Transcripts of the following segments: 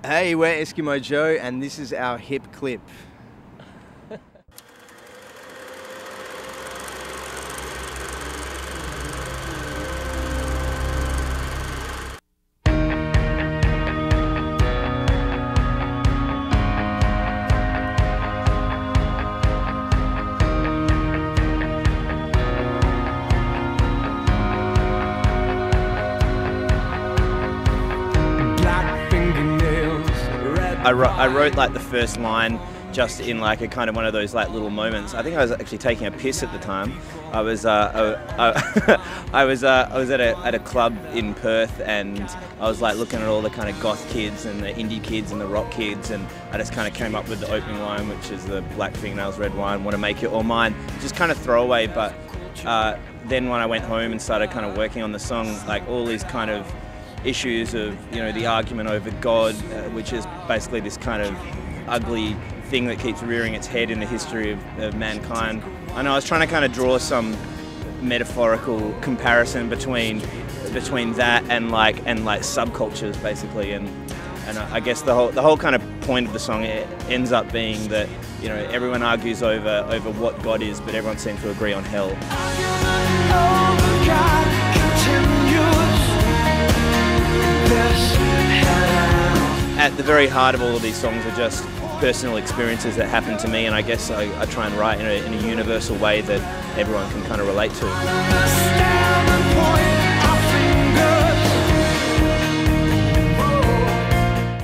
Hey, we're Eskimo Joe, and this is our hip clip. I wrote like the first line just in like a kind of one of those like little moments. I think I was actually taking a piss at the time. I was I was at a club in Perth, and I was like looking at all the kind of goth kids and the indie kids and the rock kids, and I just kind of came up with the opening line, which is the black fingernails, red wine, want to make it all mine. Just kind of throwaway, but then when I went home and started kind of working on the song, like all these kind of issues of, you know, the argument over God, which is basically this kind of ugly thing that keeps rearing its head in the history of mankind. I know I was trying to kind of draw some metaphorical comparison between that and like subcultures basically, and I guess the whole kind of point of the song ends up being that, you know, everyone argues over what God is, but everyone seems to agree on hell. At the very heart of all of these songs are just personal experiences that happen to me, and I guess I try and write in a universal way that everyone can kind of relate to.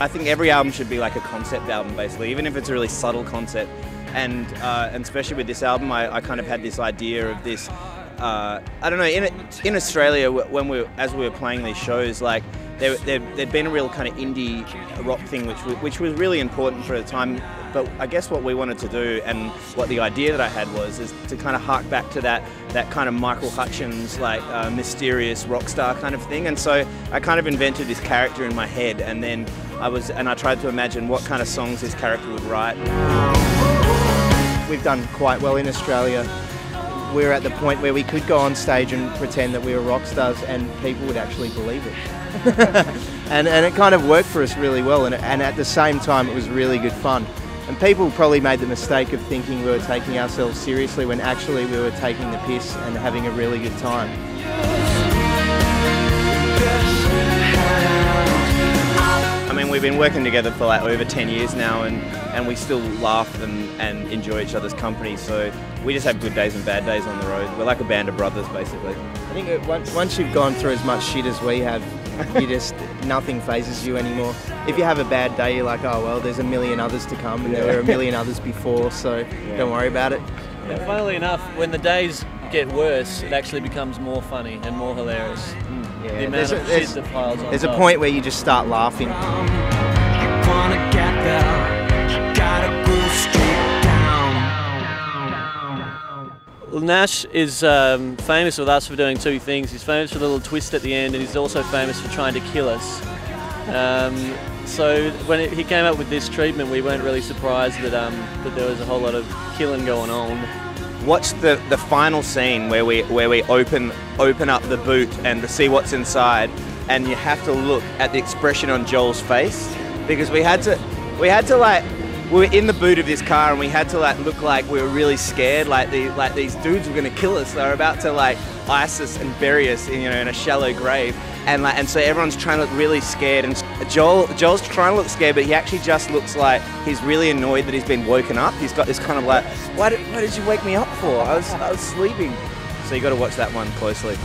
I think every album should be like a concept album, basically, even if it's a really subtle concept. And especially with this album, I kind of had this idea of this. I don't know. In Australia, as we were playing these shows, like there'd been a real kind of indie rock thing, which was really important for the time. But I guess what we wanted to do, and what the idea that I had is to kind of hark back to that kind of Michael Hutchence, like mysterious rock star kind of thing. And so I kind of invented this character in my head, and then I tried to imagine what kind of songs this character would write. We've done quite well in Australia. We're at the point where we could go on stage and pretend that we were rock stars, and people would actually believe it. and it kind of worked for us really well, and at the same time it was really good fun. And people probably made the mistake of thinking we were taking ourselves seriously when actually we were taking the piss and having a really good time. I mean, we've been working together for like over 10 years now, and we still laugh and enjoy each other's company, so we just have good days and bad days on the road. We're like a band of brothers, basically. I think once you've gone through as much shit as we have, nothing phases you anymore. If you have a bad day, you're like, oh well, there's a million others to come, and there were a million others before, so don't worry about it. And funnily enough, when the days get worse, it actually becomes more funny and more hilarious. Yeah, the amount of shit that piles on there's top. a point where you just start laughing. Well, Nash is famous with us for doing two things. He's famous for the little twist at the end, and he's also famous for trying to kill us. So when he came up with this treatment, we weren't really surprised that there was a whole lot of killing going on. Watch the final scene where we open up the boot and to see what's inside, and you have to look at the expression on Joel's face, because we had to like, we were in the boot of this car, and we had to like look like we were really scared, like these dudes were gonna kill us. They were about to like ice us and bury us in a shallow grave, and so everyone's trying to look really scared, and Joel's trying to look scared, but he actually just looks like he's really annoyed that he's been woken up. He's got this kind of like, why did you wake me up for? I was sleeping. So you got to watch that one closely.